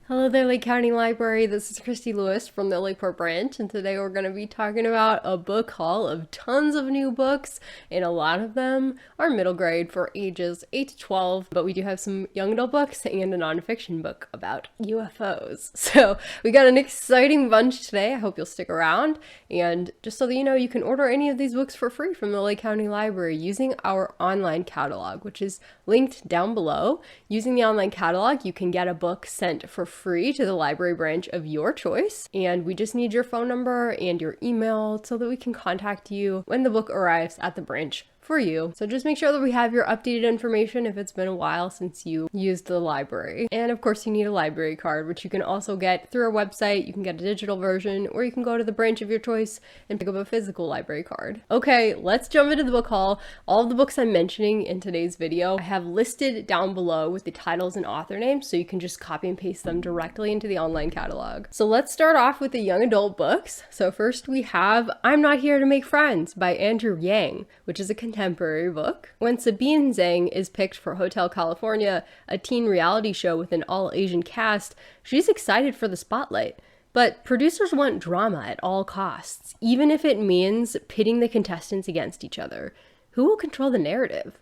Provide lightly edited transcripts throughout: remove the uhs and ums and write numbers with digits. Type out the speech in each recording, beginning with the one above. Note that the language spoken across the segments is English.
Hello there, Lake County Library. This is Christy Lewis from the Lakeport branch, and today we're going to be talking about a book haul of tons of new books, and a lot of them are middle grade for ages 8 to 12, but we do have some young adult books and a nonfiction book about UFOs. So we got an exciting bunch today. I hope you'll stick around, and just so that you know, you can order any of these books for free from the Lake County Library using our online catalog, which is linked down below. Using the online catalog, you can get a book sent for free to the library branch of your choice, and we just need your phone number and your email so that we can contact you when the book arrives at the branch for you. So just make sure that we have your updated information if it's been a while since you used the library. And of course you need a library card, which you can also get through our website. You can get a digital version, or you can go to the branch of your choice and pick up a physical library card. Okay, let's jump into the book haul. All of the books I'm mentioning in today's video I have listed down below with the titles and author names, so you can just copy and paste them directly into the online catalog. So let's start off with the young adult books. So first we have I'm Not Here to Make Friends by Andrew Yang, which is a contemporary book. When Sabine Zhang is picked for Hotel California, a teen reality show with an all-Asian cast, she's excited for the spotlight. But producers want drama at all costs, even if it means pitting the contestants against each other. Who will control the narrative?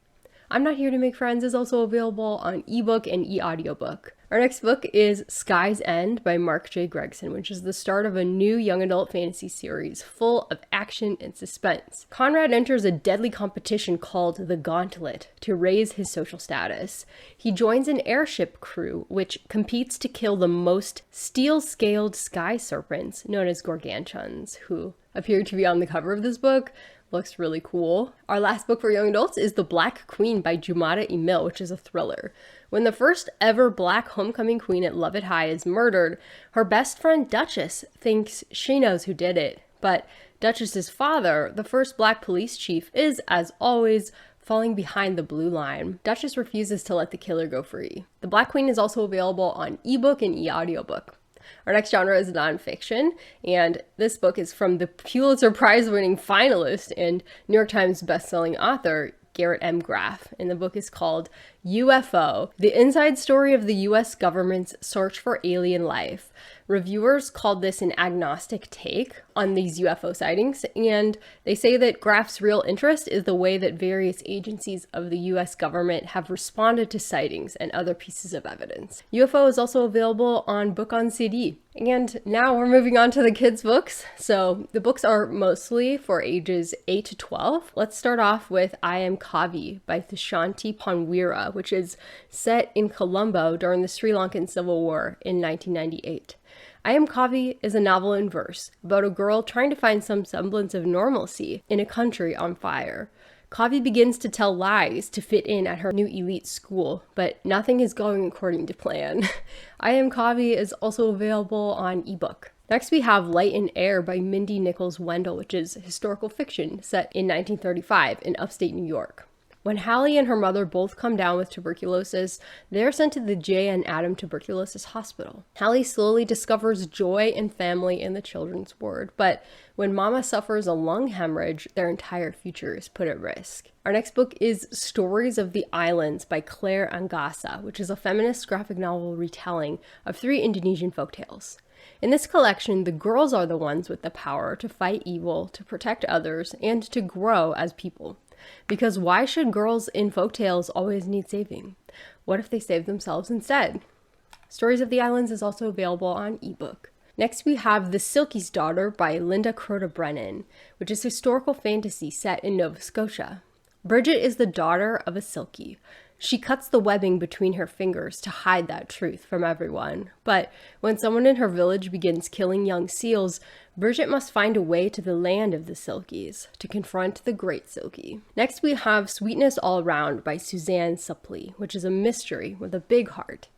I'm Not Here to Make Friends is also available on ebook and e-audiobook. Our next book is Sky's End by Marc J. Gregson, which is the start of a new young adult fantasy series full of action and suspense. Conrad enters a deadly competition called The Gauntlet to raise his social status. He joins an airship crew which competes to kill the most steel-scaled sky serpents known as gargantuans, who appear to be on the cover of this book. Looks really cool. Our last book for young adults is The Black Queen by Jumata Emill, which is a thriller. When the first ever black homecoming queen at Lovett High is murdered, her best friend Duchess thinks she knows who did it. But Duchess's father, the first black police chief, is, as always, falling behind the blue line. Duchess refuses to let the killer go free. The Black Queen is also available on ebook and e-audiobook. Our next genre is nonfiction, and this book is from the Pulitzer Prize-winning finalist and New York Times bestselling author, Garrett M. Graff, and the book is called UFO, the inside story of the US government's search for alien life. Reviewers called this an agnostic take on these UFO sightings, and they say that Graff's real interest is the way that various agencies of the US government have responded to sightings and other pieces of evidence. UFO is also available on book on CD. And now we're moving on to the kids' books. So the books are mostly for ages 8 to 12. Let's start off with I Am Kavi by Thushanthi Ponweera, which is set in Colombo during the Sri Lankan Civil War in 1998. I Am Kavi is a novel in verse about a girl trying to find some semblance of normalcy in a country on fire. Kavi begins to tell lies to fit in at her new elite school, but nothing is going according to plan. I Am Kavi is also available on ebook. Next we have Light and Air by Mindy, Nichols, Wendell, which is historical fiction set in 1935 in upstate New York. When Hallie and her mother both come down with tuberculosis, they're sent to the J. N. Adam Tuberculosis Hospital. Hallie slowly discovers joy and family in the children's ward, but when Mama suffers a lung hemorrhage, their entire future is put at risk. Our next book is Stories of the Islands by Clar Angkasa, which is a feminist graphic novel retelling of 3 Indonesian folktales. In this collection, the girls are the ones with the power to fight evil, to protect others, and to grow as people. Because why should girls in folktales always need saving? What if they save themselves instead? Stories of the Islands is also available on ebook. Next we have The Selkie's Daughter by Linda Crotta Brennan, which is historical fantasy set in Nova Scotia. Bridget is the daughter of a Selkie. She cuts the webbing between her fingers to hide that truth from everyone. But when someone in her village begins killing young seals, Bridget must find a way to the land of the Selkies to confront the Great Selkie. Next we have Sweetness All Around by Suzanne Supplee, which is a mystery with a big heart.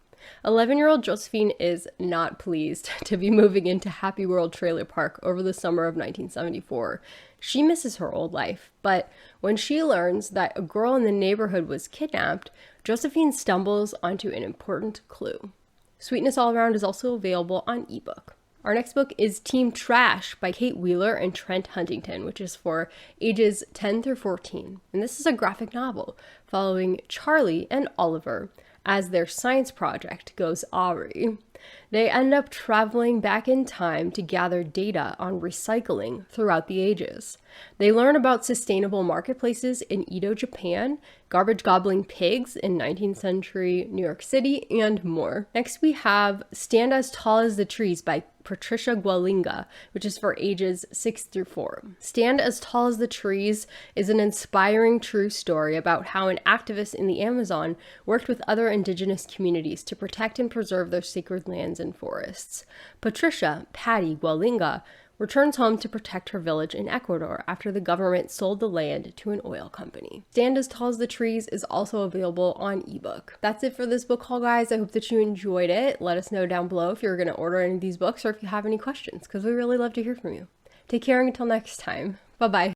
11-year-old Josephine is not pleased to be moving into Happy World Trailer Park over the summer of 1974. She misses her old life, but when she learns that a girl in the neighborhood was kidnapped, Josephine stumbles onto an important clue. Sweetness All Around is also available on ebook. Our next book is Team Trash by Kate Wheeler and Trent Huntington, which is for ages 10 through 14. And this is a graphic novel following Charlie and Oliver as their science project goes awry. They end up traveling back in time to gather data on recycling throughout the ages. They learn about sustainable marketplaces in Edo, Japan, garbage gobbling pigs in 19th century New York City, and more. Next we have Stand as Tall as the Trees by Patricia Gualinga, which is for ages 6 through 4. Stand as Tall as the Trees is an inspiring true story about how an activist in the Amazon worked with other indigenous communities to protect and preserve their sacred lands and forests. Patricia, Patty Gualinga, returns home to protect her village in Ecuador after the government sold the land to an oil company. Stand as Tall as the Trees is also available on ebook. That's it for this book haul, guys. I hope that you enjoyed it. Let us know down below if you're going to order any of these books or if you have any questions, because we really love to hear from you. Take care until next time. Bye-bye.